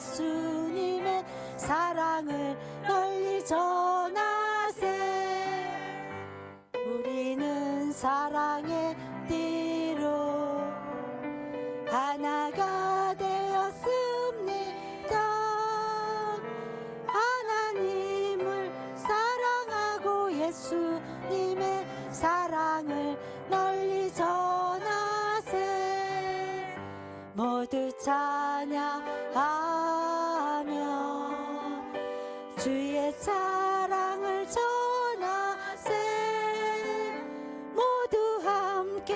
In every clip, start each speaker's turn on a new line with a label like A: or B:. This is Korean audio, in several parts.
A: 예수님의 사랑을 널리 전하세. 우리는 사랑의 띠로 하나가 되었습니다. 하나님을 사랑하고 예수님의 사랑을 널리 전하세. 모두 찬양하며 주의 사랑을 전하세. 모두 함께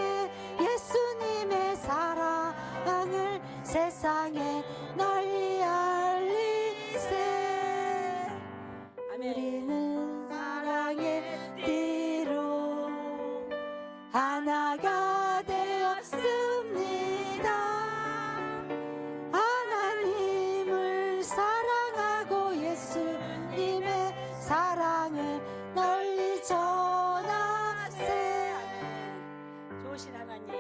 A: 예수님의 사랑을 세상에 널리 알리세. 우리는 사랑의 띠로 하나가 되었습니다. 하나님을 사랑하고 예수님의 사랑을 널리 전하세.
B: 좋으신 하나님,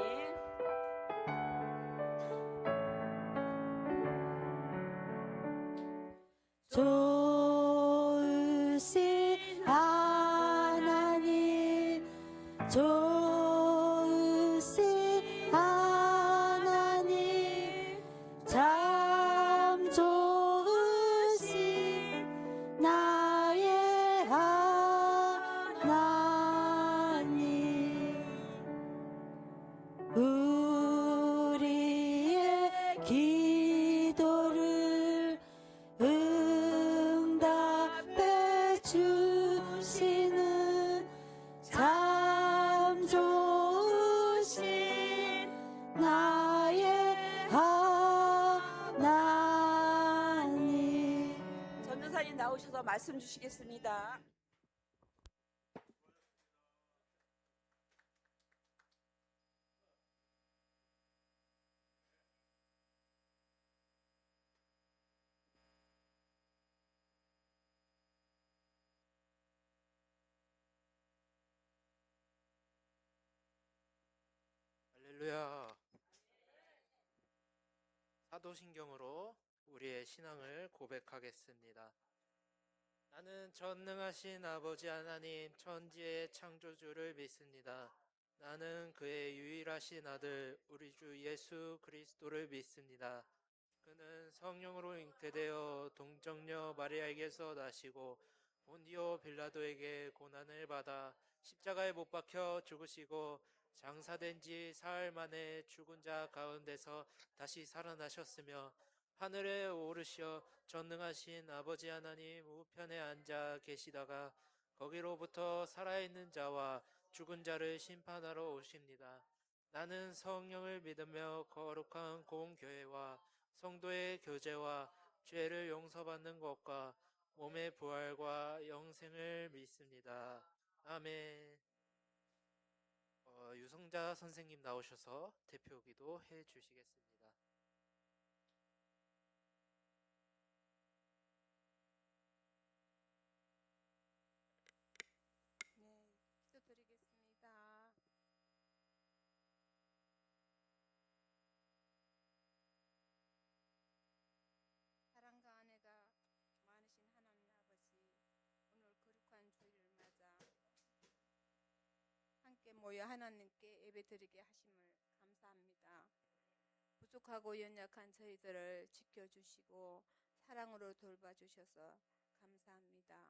A: 좋으신 하나님, 좋으신 하나님, 참 좋으신 나의 하나님. 우리의 기도를 응답해 주시는 참 좋으신 나의 하나님.
B: 전도사님 나오셔서 말씀 주시겠습니다.
C: 할렐루야. 사도신경으로 우리의 신앙을 고백하겠습니다. 나는 전능하신 아버지 하나님 천지의 창조주를 믿습니다. 나는 그의 유일하신 아들 우리 주 예수 그리스도를 믿습니다. 그는 성령으로 잉태되어 동정녀 마리아에게서 나시고 본디오 빌라도에게 고난을 받아 십자가에 못 박혀 죽으시고 장사된 지 사흘 만에 죽은 자 가운데서 다시 살아나셨으며 하늘에 오르시어 전능하신 아버지 하나님 우편에 앉아 계시다가 거기로부터 살아있는 자와 죽은 자를 심판하러 오십니다. 나는 성령을 믿으며 거룩한 공교회와 성도의 교제와 죄를 용서받는 것과 몸의 부활과 영생을 믿습니다. 아멘. 유성자 선생님 나오셔서 대표기도 해주시겠습니다.
D: 네, 기도드리겠습니다. 사랑과 은혜가 많으신 하나님 아버지, 오늘 거룩한 주일을 맞아 함께 모여 하나님께 예배드리게 하심을 감사합니다. 부족하고 연약한 저희들을 지켜주시고 사랑으로 돌봐주셔서 감사합니다.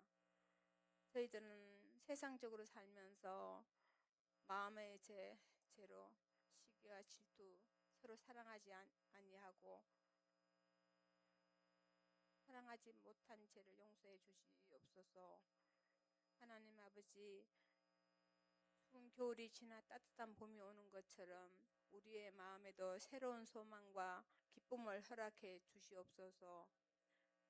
D: 저희들은 세상적으로 살면서 마음의 죄로 시기와 질투, 서로 사랑하지 아니하고 사랑하지 못한 죄를 용서해 주시옵소서. 하나님 아버지, 추운 겨울이 지나 따뜻한 봄이 오는 것처럼 우리의 마음에도 새로운 소망과 기쁨을 허락해 주시옵소서.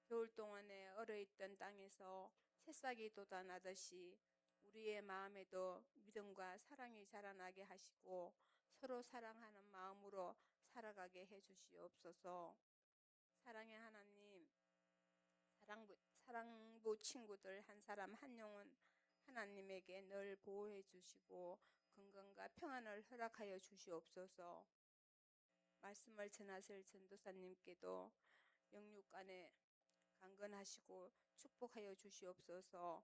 D: 겨울 동안에 얼어있던 땅에서 새싹이 돋아나듯이 우리의 마음에도 믿음과 사랑이 자라나게 하시고 서로 사랑하는 마음으로 살아가게 해주시옵소서. 사랑의 하나님, 사랑부 친구들 한 사람 한 영혼 하나님에게 늘 보호해 주시고 건강과 평안을 허락하여 주시옵소서. 말씀을 전하실 전도사님께도 영육 안에 강건하시고 축복하여 주시옵소서.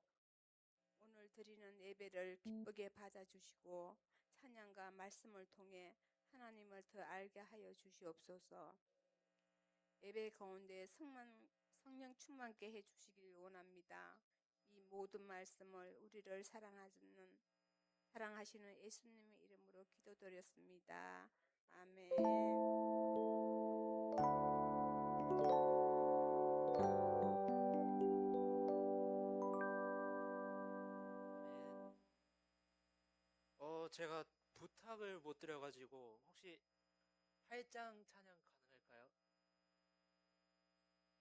D: 오늘 드리는 예배를 기쁘게 받아주시고 찬양과 말씀을 통해 하나님을 더 알게 하여 주시옵소서. 예배 가운데 성령 충만케 해주시길 원합니다. 이 모든 말씀을 우리를 사랑하시는 예수님의 이름으로 기도드렸습니다. 아멘.
C: 제가 부탁을 못 드려가지고 혹시 8장 찬양 가능할까요?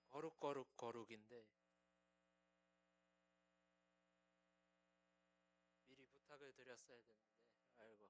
C: 거룩 거룩인데 미리 부탁을 드렸어야 됐는데 아이고.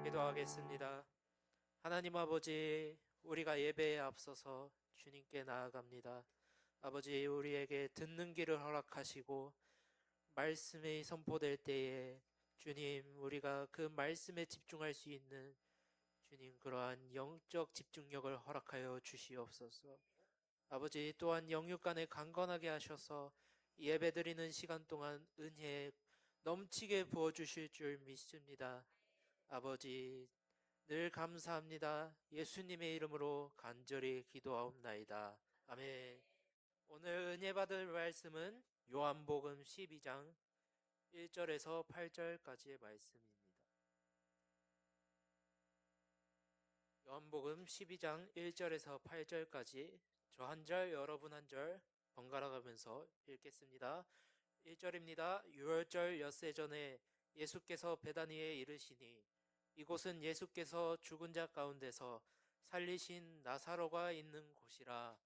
C: 기도하겠습니다. 하나님 아버지, 우리가 예배에 앞서서 주님께 나아갑니다. 아버지, 우리에게 듣는 길을 허락하시고 말씀이 선포될 때에 주님, 우리가 그 말씀에 집중할 수 있는 주님, 그러한 영적 집중력을 허락하여 주시옵소서. 아버지, 또한 영육간에 강건하게 하셔서 예배드리는 시간 동안 은혜 넘치게 부어주실 줄 믿습니다. 아버지, 늘 감사합니다. 예수님의 이름으로 간절히 기도하옵나이다. 아멘. 오늘 은혜 받을 말씀은 요한복음 12장 1절에서 8절까지의 말씀입니다. 요한복음 12장 1절에서 8절까지 저 한 절, 여러분 한 절 번갈아 가면서 읽겠습니다. 1절입니다. 유월절 엿새 전에 예수께서 베다니에 이르시니 이곳은 예수께서 죽은 자 가운데서 살리신 나사로가 있는 곳이라.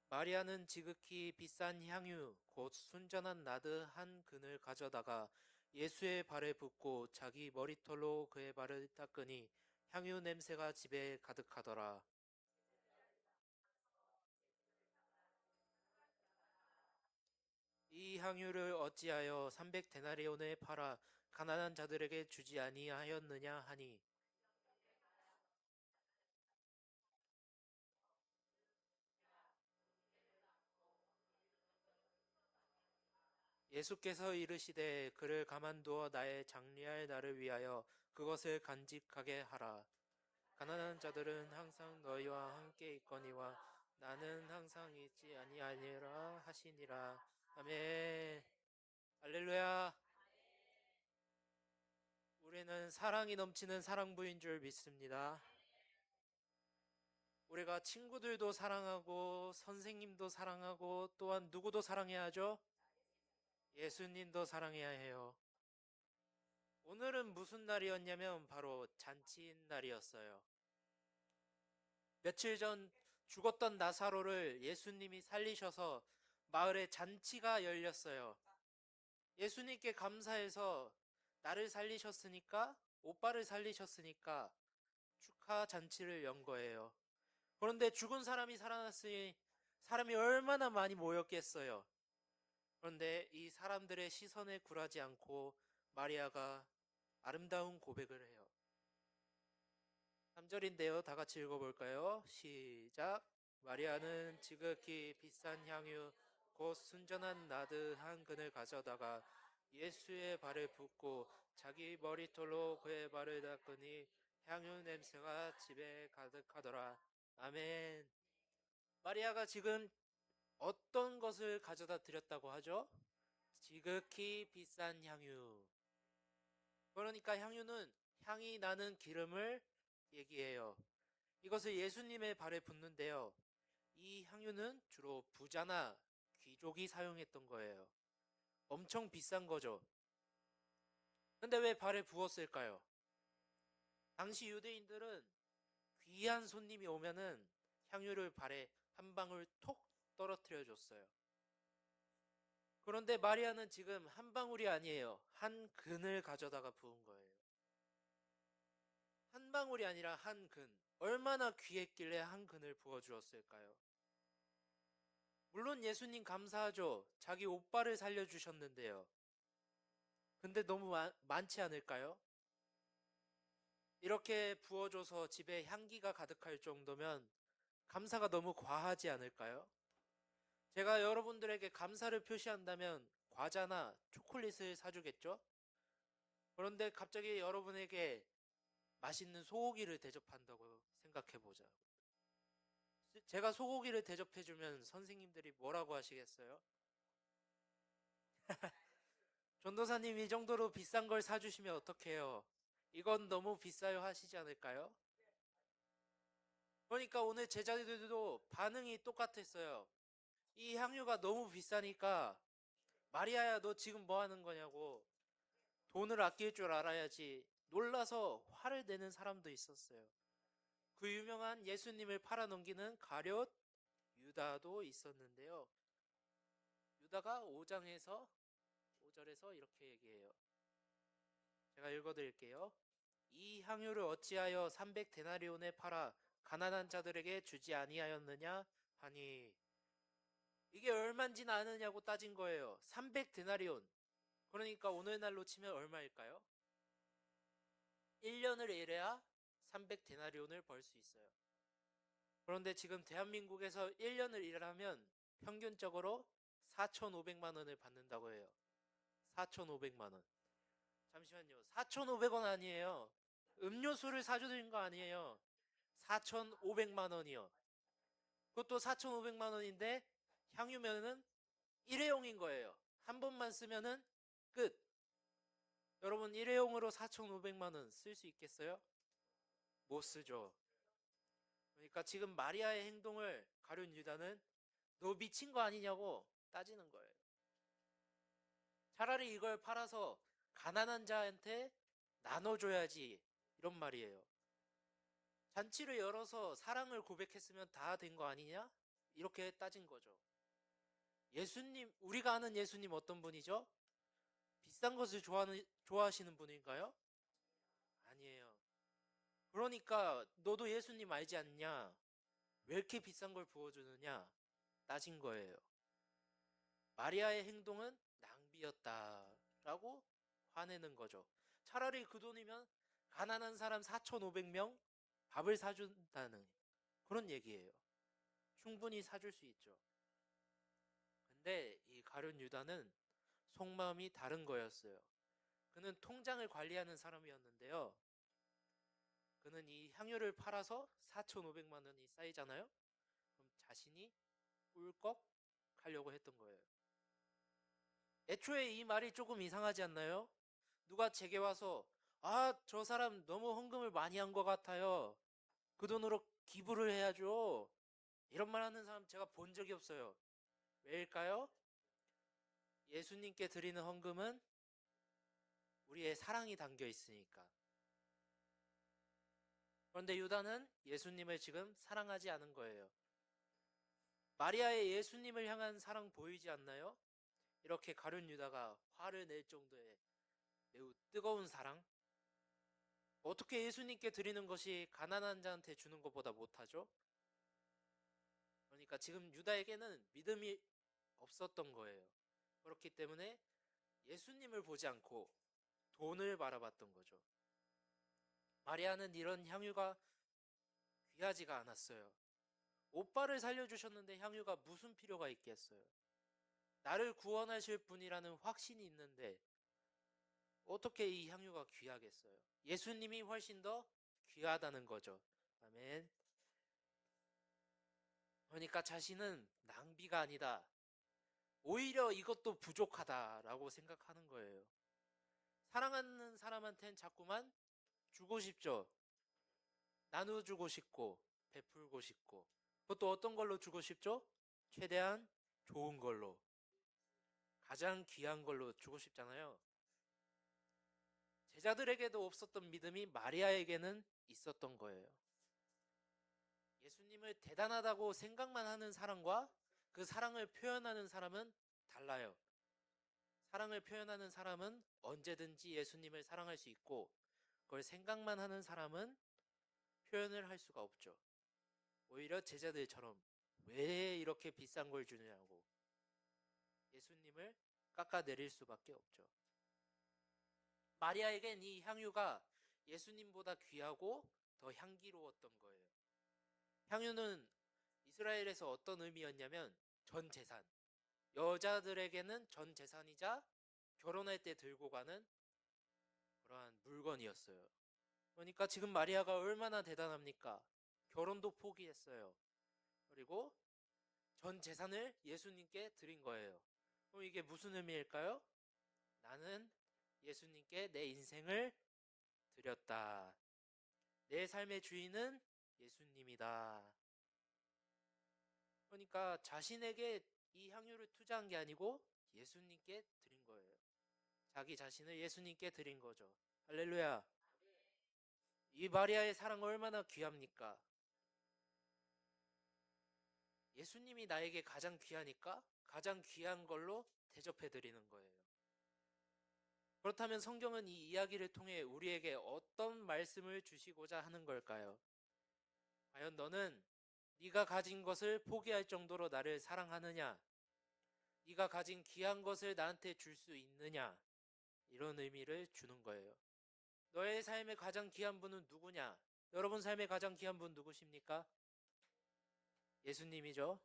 C: 마리아는 지극히 비싼 향유 곧 순전한 나드 한 근을 가져다가 예수의 발에 붓고 자기 머리털로 그의 발을 닦으니 향유 냄새가 집에 가득하더라. 이 향유를 어찌하여 300데나리온에 팔아 가난한 자들에게 주지 아니하였느냐 하니 예수께서 이르시되 그를 가만두어 나의 장리할 날을 위하여 그것을 간직하게 하라. 가난한 자들은 항상 너희와 함께 있거니와 나는 항상 있지 아니하니라 하시니라. 아멘. 할렐루야. 우리는 사랑이 넘치는 사랑부인 줄 믿습니다. 우리가 친구들도 사랑하고 선생님도 사랑하고 또한 누구도 사랑해야 하죠? 예수님도 사랑해야 해요. 오늘은 무슨 날이었냐면 바로 잔치인 날이었어요. 며칠 전 죽었던 나사로를 예수님이 살리셔서 마을에 잔치가 열렸어요. 예수님께 감사해서 나를 살리셨으니까, 오빠를 살리셨으니까 축하 잔치를 연 거예요. 그런데 죽은 사람이 살아났으니 사람이 얼마나 많이 모였겠어요. 그런데 이 사람들의 시선에 굴하지 않고 마리아가 아름다운 고백을 해요. 3절인데요. 다 같이 읽어볼까요? 시작. 마리아는 지극히 비싼 향유 곧 순전한 나드 한 근을 가져다가 예수의 발을 붓고 자기 머리털로 그의 발을 닦으니 향유 냄새가 집에 가득하더라. 아멘. 마리아가 지금 어떤 것을 가져다 드렸다고 하죠? 지극히 비싼 향유. 그러니까 향유는 향이 나는 기름을 얘기해요. 이것을 예수님의 발에 붓는데요. 이 향유는 주로 부자나 귀족이 사용했던 거예요. 엄청 비싼 거죠. 근데 왜 발에 부었을까요? 당시 유대인들은 귀한 손님이 오면은 향유를 발에 한 방울 톡 떨어뜨려 줬어요. 그런데 마리아는 지금 한 방울이 아니에요. 한 근을 가져다가 부은 거예요. 한 방울이 아니라 한 근. 얼마나 귀했길래 한 근을 부어 주었을까요? 물론 예수님 감사하죠. 자기 오빠를 살려주셨는데요. 근데 너무 많지 않을까요? 이렇게 부어줘서 집에 향기가 가득할 정도면 감사가 너무 과하지 않을까요? 제가 여러분들에게 감사를 표시한다면 과자나 초콜릿을 사주겠죠? 그런데 갑자기 여러분에게 맛있는 소고기를 대접한다고 생각해보자. 제가 소고기를 대접해주면 선생님들이 뭐라고 하시겠어요? 전도사님 이 정도로 비싼 걸 사주시면 어떡해요? 이건 너무 비싸요 하시지 않을까요? 그러니까 오늘 제자들도 반응이 똑같았어요. 이 향유가 너무 비싸니까 마리아야 너 지금 뭐 하는 거냐고 돈을 아낄 줄 알아야지 놀라서 화를 내는 사람도 있었어요. 그 유명한 예수님을 팔아넘기는 가룟 유다도 있었는데요. 유다가 5절에서 이렇게 얘기해요. 제가 읽어드릴게요. 이 향유를 어찌하여 300데나리온에 팔아 가난한 자들에게 주지 아니하였느냐 하니 이게 얼마인지는 아느냐고 따진 거예요. 300데나리온. 그러니까 오늘날로 치면 얼마일까요? 1년을 일해야 300데나리온을 벌 수 있어요. 그런데 지금 대한민국에서 1년을 일하면 평균적으로 4,500만 원을 받는다고 해요. 4,500만 원. 잠시만요. 4,500원 아니에요. 음료수를 사주는 거 아니에요. 4,500만 원이요. 그것도 4,500만 원인데 향유면은 일회용인 거예요. 한 번만 쓰면은 끝. 여러분 일회용으로 4,500만 원 쓸 수 있겠어요? 못 쓰죠. 그러니까 지금 마리아의 행동을 가룟 유다는 너 미친 거 아니냐고 따지는 거예요. 차라리 이걸 팔아서 가난한 자한테 나눠줘야지 이런 말이에요. 잔치를 열어서 사랑을 고백했으면 다 된 거 아니냐? 이렇게 따진 거죠. 예수님, 우리가 아는 예수님 어떤 분이죠? 비싼 것을 좋아하시는 분인가요? 아니에요. 그러니까 너도 예수님 알지 않냐? 왜 이렇게 비싼 걸 부어주느냐? 따진 거예요. 마리아의 행동은 낭비였다라고 화내는 거죠. 차라리 그 돈이면 가난한 사람 4,500명 밥을 사준다는 그런 얘기예요. 충분히 사줄 수 있죠. 근데 이 가룟 유다는 속마음이 다른 거였어요. 그는 통장을 관리하는 사람이었는데요. 그는 이 향유를 팔아서 4,500만 원이 쌓이잖아요. 그럼 자신이 꿀꺽 하려고 했던 거예요. 애초에 이 말이 조금 이상하지 않나요? 누가 제게 와서 저 사람 너무 헌금을 많이 한 것 같아요. 그 돈으로 기부를 해야죠. 이런 말 하는 사람 제가 본 적이 없어요. 왜일까요? 예수님께 드리는 헌금은 우리의 사랑이 담겨 있으니까. 그런데 유다는 예수님을 지금 사랑하지 않은 거예요. 마리아의 예수님을 향한 사랑 보이지 않나요? 이렇게 가룟 유다가 화를 낼 정도의 매우 뜨거운 사랑? 어떻게 예수님께 드리는 것이 가난한 자한테 주는 것보다 못하죠? 그러니까 지금 유다에게는 믿음이 없었던 거예요. 그렇기 때문에 예수님을 보지 않고 돈을 바라봤던 거죠. 마리아는 이런 향유가 귀하지가 않았어요. 오빠를 살려주셨는데 향유가 무슨 필요가 있겠어요? 나를 구원하실 분이라는 확신이 있는데 어떻게 이 향유가 귀하겠어요? 예수님이 훨씬 더 귀하다는 거죠. 아멘. 그러니까 자신은 낭비가 아니다. 오히려 이것도 부족하다라고 생각하는 거예요. 사랑하는 사람한테는 자꾸만 주고 싶죠. 나눠주고 싶고 베풀고 싶고 그것도 어떤 걸로 주고 싶죠? 최대한 좋은 걸로 가장 귀한 걸로 주고 싶잖아요. 제자들에게도 없었던 믿음이 마리아에게는 있었던 거예요. 예수님을 대단하다고 생각만 하는 사람과 그 사랑을 표현하는 사람은 달라요. 사랑을 표현하는 사람은 언제든지 예수님을 사랑할 수 있고 그걸 생각만 하는 사람은 표현을 할 수가 없죠. 오히려 제자들처럼 왜 이렇게 비싼 걸 주느냐고 예수님을 깎아내릴 수밖에 없죠. 마리아에겐 이 향유가 예수님보다 귀하고 더 향기로웠던 거예요. 향유는 이스라엘에서 어떤 의미였냐면 전 재산. 여자들에게는 전 재산이자 결혼할 때 들고 가는 그러한 물건이었어요. 그러니까 지금 마리아가 얼마나 대단합니까? 결혼도 포기했어요. 그리고 전 재산을 예수님께 드린 거예요. 그럼 이게 무슨 의미일까요? 나는 예수님께 내 인생을 드렸다. 내 삶의 주인은 예수님이다. 그러니까 자신에게 이 향유를 투자한 게 아니고 예수님께 드린 거예요. 자기 자신을 예수님께 드린 거죠. 할렐루야. 이 마리아의 사랑 얼마나 귀합니까? 예수님이 나에게 가장 귀하니까 가장 귀한 걸로 대접해 드리는 거예요. 그렇다면 성경은 이 이야기를 통해 우리에게 어떤 말씀을 주시고자 하는 걸까요? 과연 너는 네가 가진 것을 포기할 정도로 나를 사랑하느냐? 네가 가진 귀한 것을 나한테 줄 수 있느냐? 이런 의미를 주는 거예요. 너의 삶의 가장 귀한 분은 누구냐? 여러분 삶의 가장 귀한 분 누구십니까? 예수님이죠.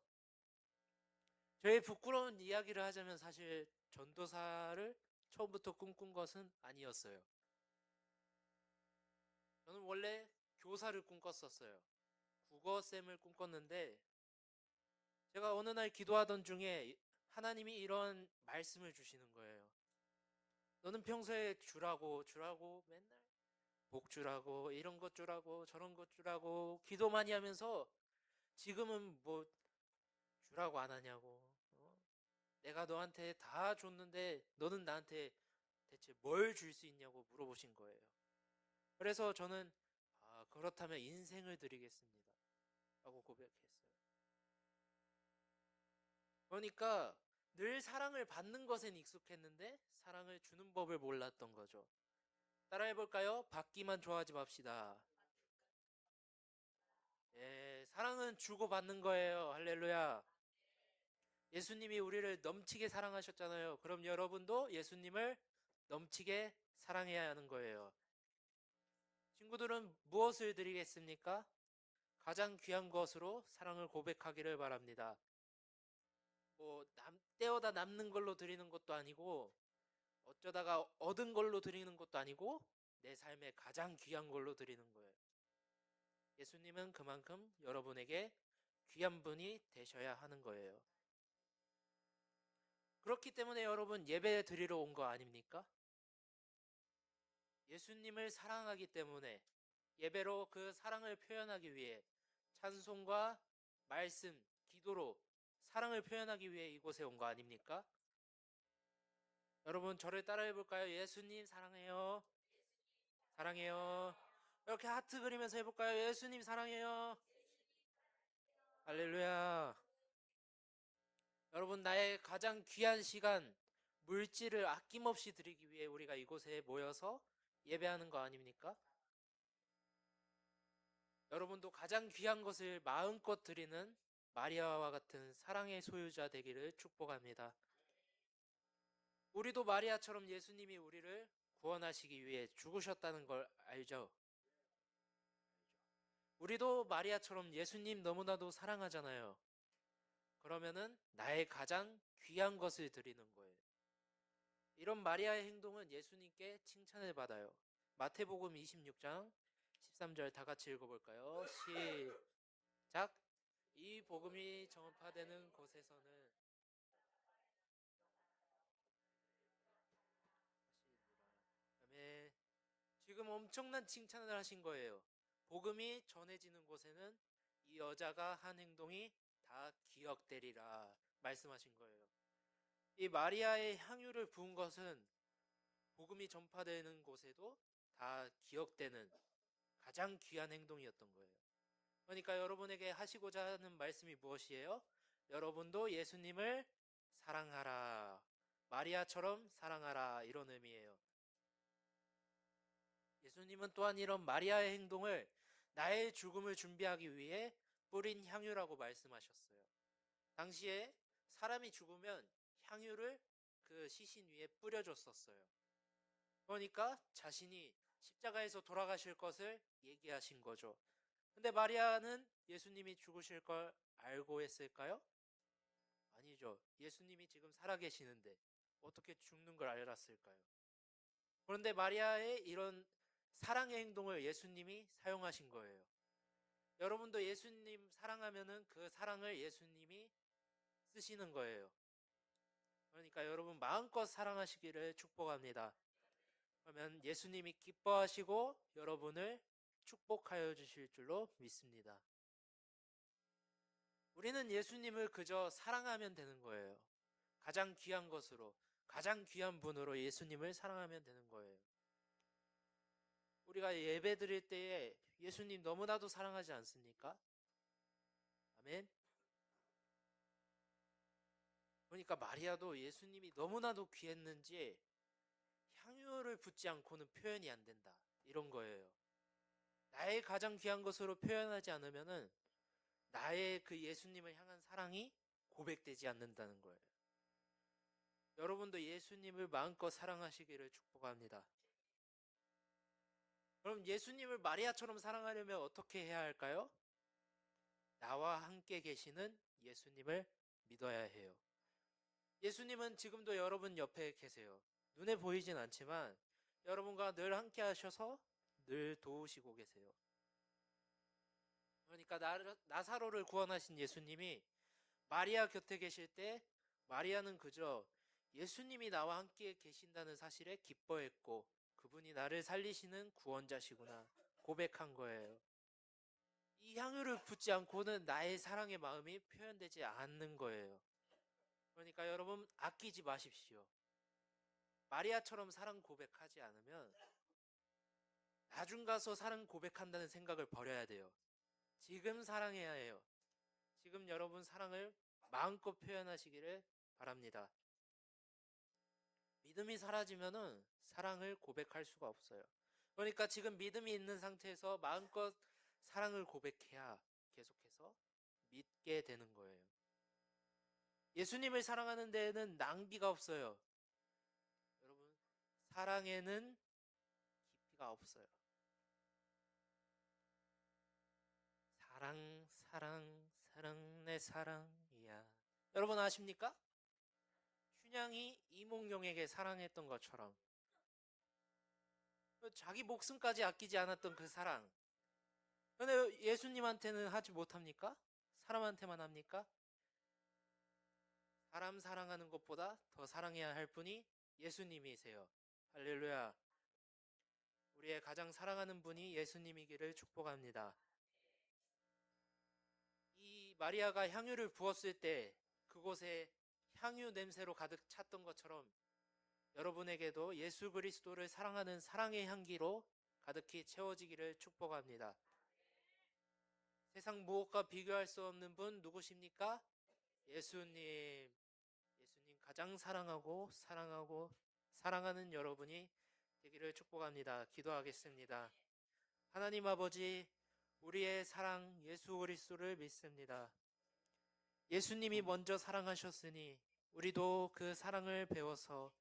C: 저의 부끄러운 이야기를 하자면 사실 전도사를 처음부터 꿈꾼 것은 아니었어요. 저는 원래 교사를 꿈꿨었어요. 국어쌤을 꿈꿨는데 제가 어느 날 기도하던 중에 하나님이 이런 말씀을 주시는 거예요. 너는 평소에 주라고 맨날 복 주라고 이런 것 주라고 저런 것 주라고 기도 많이 하면서 지금은 뭐 주라고 안 하냐고 내가 너한테 다 줬는데 너는 나한테 대체 뭘 줄 수 있냐고 물어보신 거예요. 그래서 저는 그렇다면 인생을 드리겠습니다 라고 고백했어요. 그러니까 늘 사랑을 받는 것엔 익숙했는데 사랑을 주는 법을 몰랐던 거죠. 따라해볼까요? 받기만 좋아하지 맙시다. 예, 사랑은 주고받는 거예요. 할렐루야. 예수님이 우리를 넘치게 사랑하셨잖아요. 그럼 여러분도 예수님을 넘치게 사랑해야 하는 거예요. 친구들은 무엇을 드리겠습니까? 가장 귀한 것으로 사랑을 고백하기를 바랍니다. 떼어다 남는 걸로 드리는 것도 아니고, 어쩌다가 얻은 걸로 드리는 것도 아니고, 내 삶의 가장 귀한 걸로 드리는 거예요. 예수님은 그만큼 여러분에게 귀한 분이 되셔야 하는 거예요. 그렇기 때문에 여러분 예배 드리러 온 거 아닙니까? 예수님을 사랑하기 때문에 예배로 그 사랑을 표현하기 위해 찬송과 말씀, 기도로 사랑을 표현하기 위해 이곳에 온 거 아닙니까? 여러분 저를 따라해 볼까요? 예수님 사랑해요. 사랑해요. 이렇게 하트 그리면서 해볼까요? 예수님 사랑해요. 할렐루야. 여러분 나의 가장 귀한 시간, 물질을 아낌없이 드리기 위해 우리가 이곳에 모여서 예배하는 거 아닙니까? 여러분도 가장 귀한 것을 마음껏 드리는 마리아와 같은 사랑의 소유자 되기를 축복합니다. 우리도 마리아처럼 예수님이 우리를 구원하시기 위해 죽으셨다는 걸 알죠? 우리도 마리아처럼 예수님 너무나도 사랑하잖아요. 그러면은 나의 가장 귀한 것을 드리는 거예요. 이런 마리아의 행동은 예수님께 칭찬을 받아요. 마태복음 26장 13절 다 같이 읽어볼까요? 시작! 이 복음이 전파되는 곳에서는 아멘. 지금 엄청난 칭찬을 하신 거예요. 복음이 전해지는 곳에는 이 여자가 한 행동이 다 기억되리라 말씀하신 거예요. 이 마리아의 향유를 부은 것은 복음이 전파되는 곳에도 다 기억되는 가장 귀한 행동이었던 거예요. 그러니까 여러분에게 하시고자 하는 말씀이 무엇이에요? 여러분도 예수님을 사랑하라. 마리아처럼 사랑하라. 이런 의미예요. 예수님은 또한 이런 마리아의 행동을 나의 죽음을 준비하기 위해 뿌린 향유라고 말씀하셨어요. 당시에 사람이 죽으면 향유를 그 시신 위에 뿌려줬었어요. 그러니까 자신이 십자가에서 돌아가실 것을 얘기하신 거죠. 근데 마리아는 예수님이 죽으실 걸 알고 했을까요? 아니죠. 예수님이 지금 살아계시는데 어떻게 죽는 걸 알았을까요? 그런데 마리아의 이런 사랑의 행동을 예수님이 사용하신 거예요. 여러분도 예수님 사랑하면은 그 사랑을 예수님이 쓰시는 거예요. 그러니까 여러분 마음껏 사랑하시기를 축복합니다. 그러면 예수님이 기뻐하시고 여러분을 축복하여 주실 줄로 믿습니다. 우리는 예수님을 그저 사랑하면 되는 거예요. 가장 귀한 것으로, 가장 귀한 분으로 예수님을 사랑하면 되는 거예요. 우리가 예배 드릴 때에 예수님 너무나도 사랑하지 않습니까? 아멘. 그러니까 마리아도 예수님이 너무나도 귀했는지 향유를 붓지 않고는 표현이 안 된다. 이런 거예요. 나의 가장 귀한 것으로 표현하지 않으면은 나의 그 예수님을 향한 사랑이 고백되지 않는다는 거예요. 여러분도 예수님을 마음껏 사랑하시기를 축복합니다. 그럼 예수님을 마리아처럼 사랑하려면 어떻게 해야 할까요? 나와 함께 계시는 예수님을 믿어야 해요. 예수님은 지금도 여러분 옆에 계세요. 눈에 보이진 않지만 여러분과 늘 함께 하셔서 늘 도우시고 계세요. 그러니까 나사로를 구원하신 예수님이 마리아 곁에 계실 때 마리아는 그저 예수님이 나와 함께 계신다는 사실에 기뻐했고 그분이 나를 살리시는 구원자시구나 고백한 거예요. 이 향유를 붓지 않고는 나의 사랑의 마음이 표현되지 않는 거예요. 그러니까 여러분 아끼지 마십시오. 마리아처럼 사랑 고백하지 않으면 나중 가서 사랑 고백한다는 생각을 버려야 돼요. 지금 사랑해야 해요. 지금 여러분 사랑을 마음껏 표현하시기를 바랍니다. 믿음이 사라지면은 사랑을 고백할 수가 없어요. 그러니까 지금 믿음이 있는 상태에서 마음껏 사랑을 고백해야 계속해서 믿게 되는 거예요. 예수님을 사랑하는 데에는 낭비가 없어요. 여러분, 사랑에는 깊이가 없어요. 사랑, 사랑, 사랑, 내 사랑이야. 여러분 아십니까? 춘향이 이몽룡에게 사랑했던 것처럼 자기 목숨까지 아끼지 않았던 그 사랑. 근데 예수님한테는 하지 못합니까? 사람한테만 합니까? 사람 사랑하는 것보다 더 사랑해야 할 분이 예수님이세요. 할렐루야. 우리의 가장 사랑하는 분이 예수님이기를 축복합니다. 이 마리아가 향유를 부었을 때 그곳에 향유 냄새로 가득 찼던 것처럼 여러분에게도 예수 그리스도를 사랑하는 사랑의 향기로 가득히 채워지기를 축복합니다. 세상 무엇과 비교할 수 없는 분 누구십니까? 예수님. 예수님 가장 사랑하고 사랑하는 여러분이 되기를 축복합니다. 기도하겠습니다. 하나님 아버지, 우리의 사랑 예수 그리스도를 믿습니다. 예수님이 먼저 사랑하셨으니 우리도 그 사랑을 배워서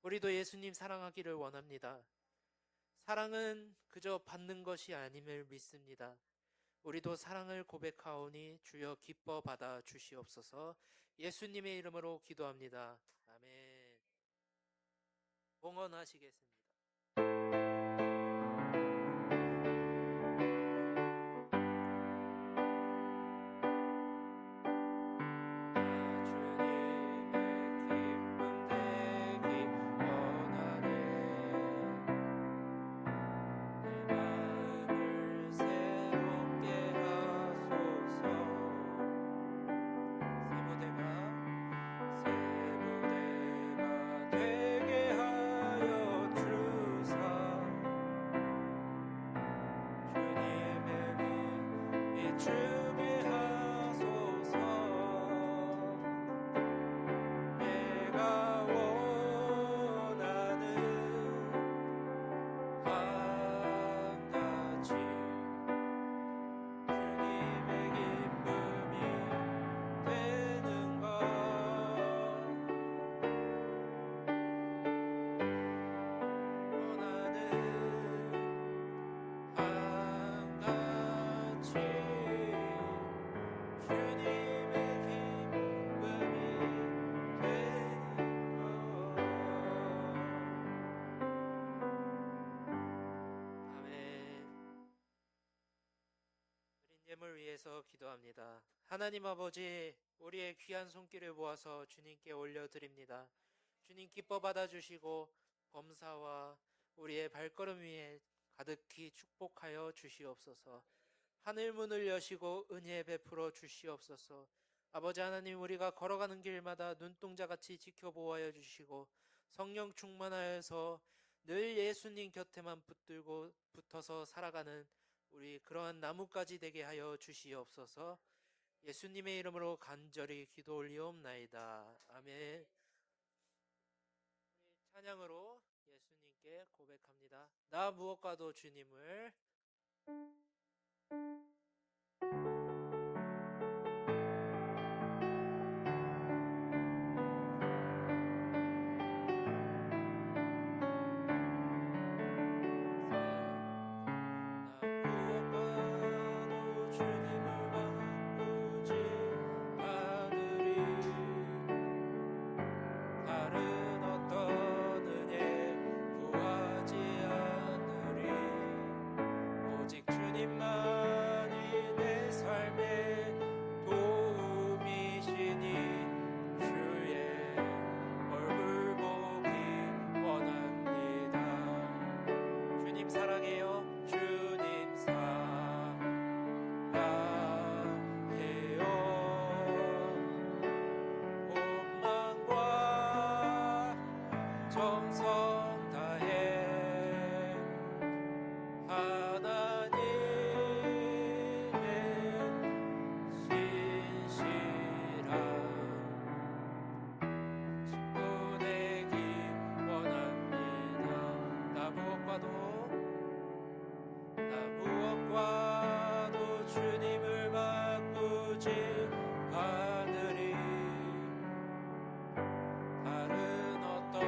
C: 우리도 예수님 사랑하기를 원합니다. 사랑은 그저 받는 것이 아님을 믿습니다. 우리도 사랑을 고백하오니 주여 기뻐 받아 주시옵소서. 예수님의 이름으로 기도합니다. 아멘. 봉헌하시겠습니다. 예물 위해서 기도합니다. 하나님 아버지, 우리의 귀한 손길을 모아서 주님께 올려드립니다. 주님 기뻐 받아주시고 범사와 우리의 발걸음 위에 가득히 축복하여 주시옵소서. 하늘 문을 여시고 은혜 베풀어 주시옵소서. 아버지 하나님, 우리가 걸어가는 길마다 눈동자같이 지켜보아여 주시고 성령 충만하여서 늘 예수님 곁에만 붙어서 살아가는 우리 그러한 나뭇가지 되게 하여 주시옵소서. 예수님의 이름으로 간절히 기도 올리옵나이다. 아멘. 우리 찬양으로 예수님께 고백합니다. 나 무엇과도 주님을. 하나님은 신실하 주님을 바꾸지 않으리. 다른 어떤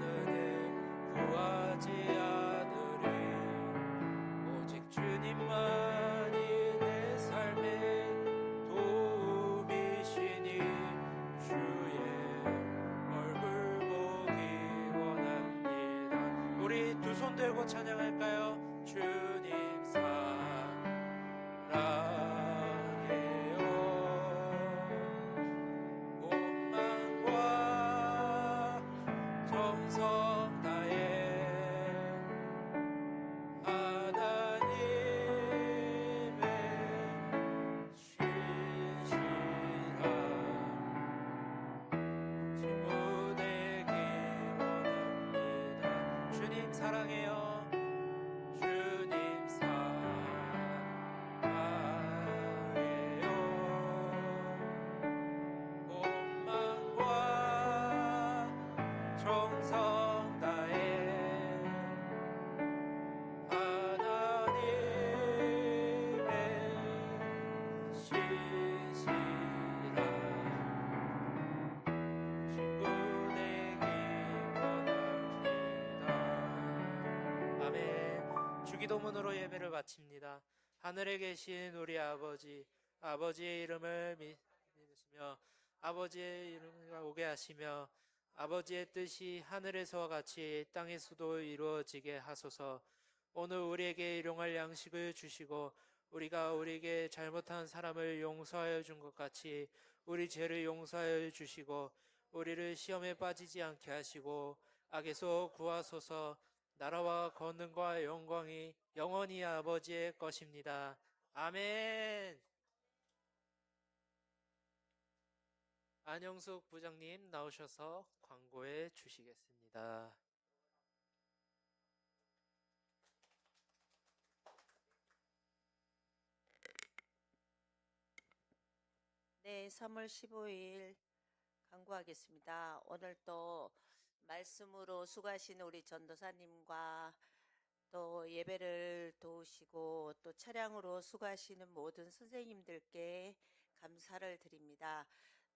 C: 은혜 구하지 않으리. 오직 주님만이 내 삶의 도움이시니 주의 얼굴 보기 원합니다. 우리 두 손 들고 찬양할까요? 주님 사랑해요. 온 마음과 정성 다해 하나님의 신실한 친구 되기 원합니다. 주님 사랑해요. 주님 사랑해요. 온 마음과 정성 다해 하나님의 신실한 친구 되기 원합니다. 아멘. 주기도문으로 예배를 마칩니다. 하늘에 계신 우리 아버지의 이름을 믿으시며 아버지의 이름을 오게 하시며 아버지의 뜻이 하늘에서와 같이 땅에서도 이루어지게 하소서. 오늘 우리에게 일용할 양식을 주시고 우리가 우리에게 잘못한 사람을 용서하여 준 것 같이 우리 죄를 용서하여 주시고 우리를 시험에 빠지지 않게 하시고 악에서 구하소서. 나라와 권능과 영광이 영원히 아버지의 것입니다. 아멘. 안영숙 부장님 나오셔서 광고해 주시겠습니다.
E: 네, 3월 15일 강구하겠습니다. 오늘 또 말씀으로 수고하신 우리 전도사님과 또 예배를 도우시고 또 차량으로 수고하시는 모든 선생님들께 감사를 드립니다.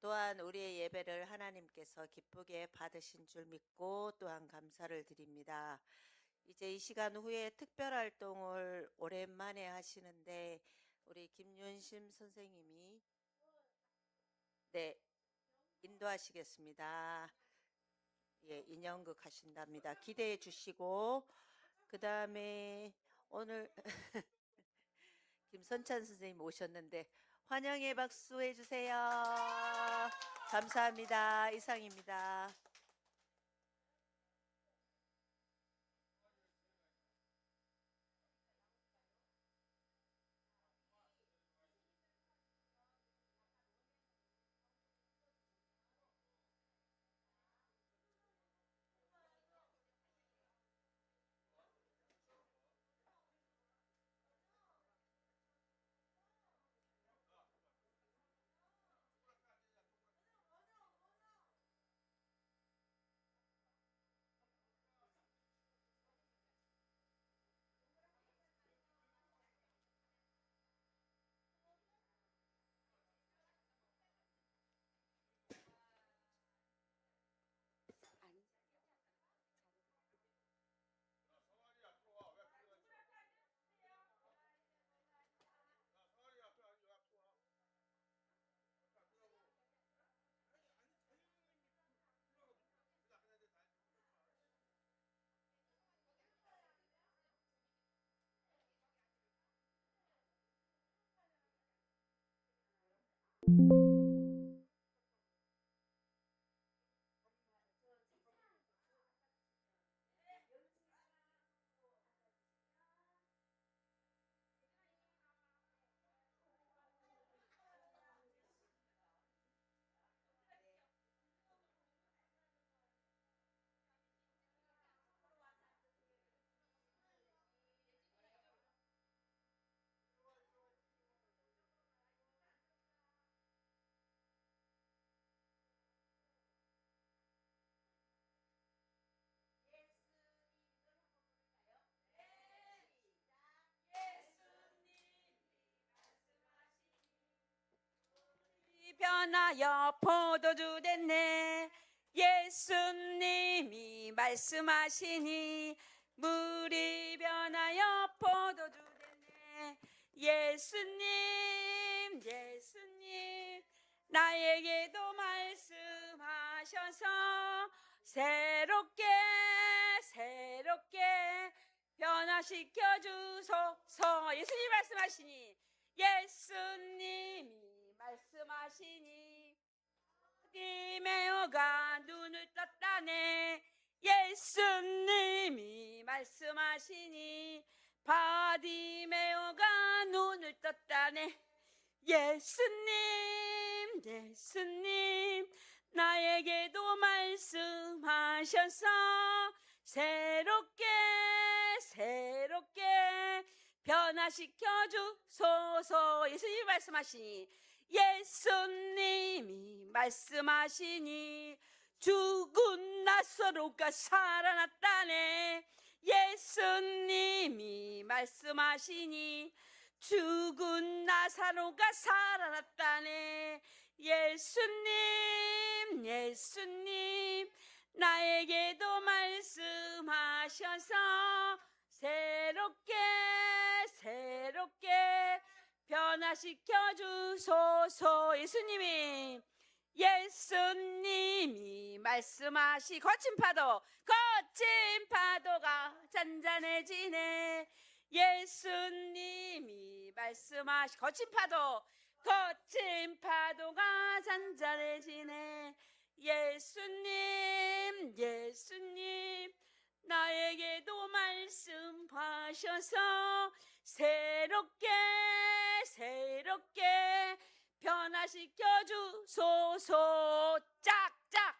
E: 또한 우리의 예배를 하나님께서 기쁘게 받으신 줄 믿고 또한 감사를 드립니다. 이제 이 시간 후에 특별활동을 오랜만에 하시는데 우리 김윤심 선생님이 인도하시겠습니다. 예, 인형극 하신답니다. 기대해 주시고 그 다음에 오늘 김선찬 선생님 오셨는데 환영의 박수 해주세요. 감사합니다. 이상입니다.
B: 변하여 포도주 됐네. 예수님이 말씀하시니 물이 변하여 포도주 됐네. 예수님 예수님 나에게도 말씀하셔서 새롭게 변화시켜 주소서. 예수님 말씀하시니 예수님이 말씀하시니 바디메오가 눈을 떴다네. 예수님이 말씀하시니 바디메오가 눈을 떴다네. 예수님 나에게도 말씀하셔서 새롭게 변화시켜 주소서. 예수님이 말씀하시니 예수님이 말씀하시니 죽은 나사로가 살아났다네. 예수님이 말씀하시니 죽은 나사로가 살아났다네. 예수님 나에게도 말씀하셔서 새롭게 변화시켜 주소서. 예수님이 말씀하시 거친 파도가 잔잔해지네. 예수님이 말씀하시 거친 파도가 잔잔해지네. 예수님 나에게도 말씀하셔서 새롭게 변화시켜 주소서. 짝짝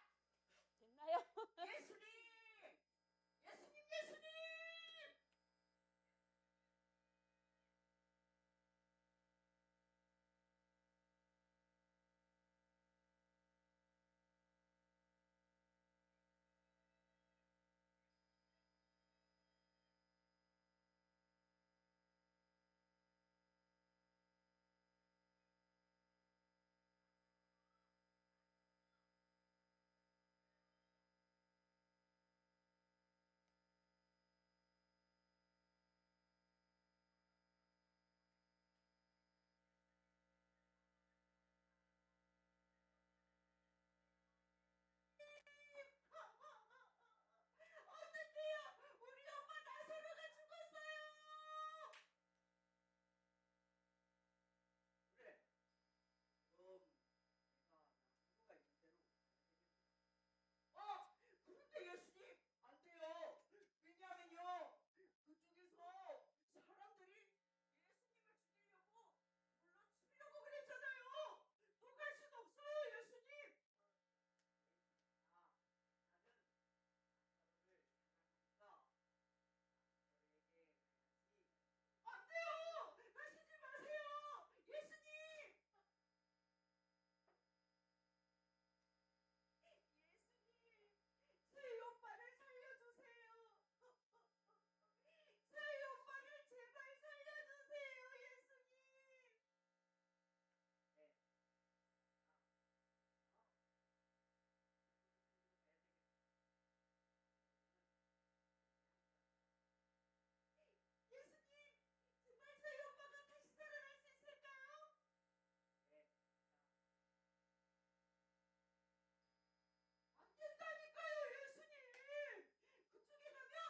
B: 됐나요?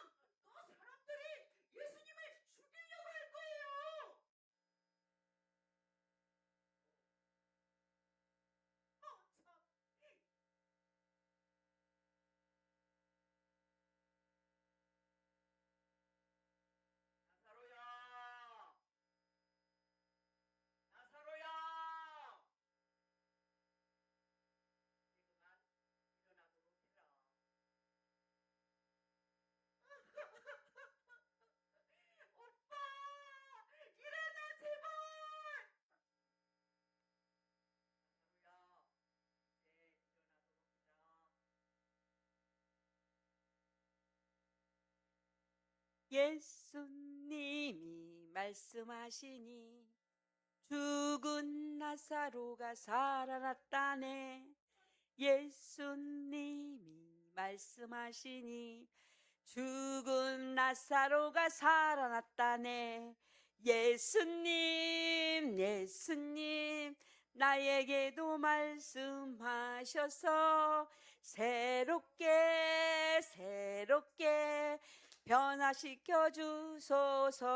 B: 예수님이 말씀하시니 죽은 나사로 나사로가 살아났다네. 예수님이 말씀하시니 죽은 나사로가 살아났다네. 예수님 예수님 나에게도 말씀하셔서 새롭게 변화시켜 주소서.